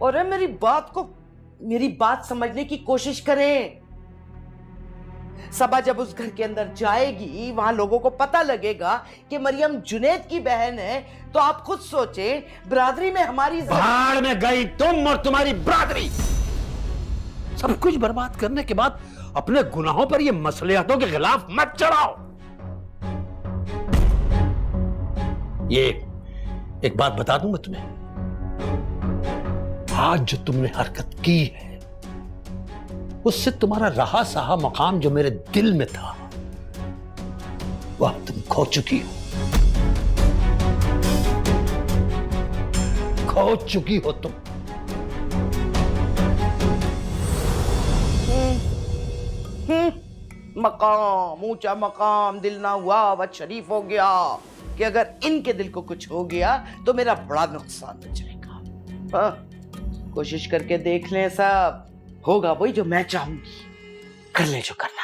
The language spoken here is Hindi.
और मेरी बात समझने की कोशिश करें। सबा जब उस घर के अंदर जाएगी, वहां लोगों को पता लगेगा कि मरियम जुनैद की बहन है, तो आप खुद सोचें, बिरादरी में हमारी भाड़ में गई तुम और तुम्हारी बिरादरी। सब कुछ बर्बाद करने के बाद अपने गुनाहों पर ये मसलिहतों के खिलाफ मत चढ़ाओ। ये एक बात बता दूं मैं तुम्हें, आज जो तुमने हरकत की है उससे तुम्हारा रहा सहा मकाम जो मेरे दिल में था वह तुम खो चुकी हो, खो चुकी हो तुम। मकाम, ऊंचा मकाम, दिल ना हुआ वह शरीफ हो गया कि अगर इनके दिल को कुछ हो गया तो मेरा बड़ा नुकसान हो जाएगा। हाँ, कोशिश करके देख लें, सब होगा वही जो मैं चाहूंगी, कर ले जो करना।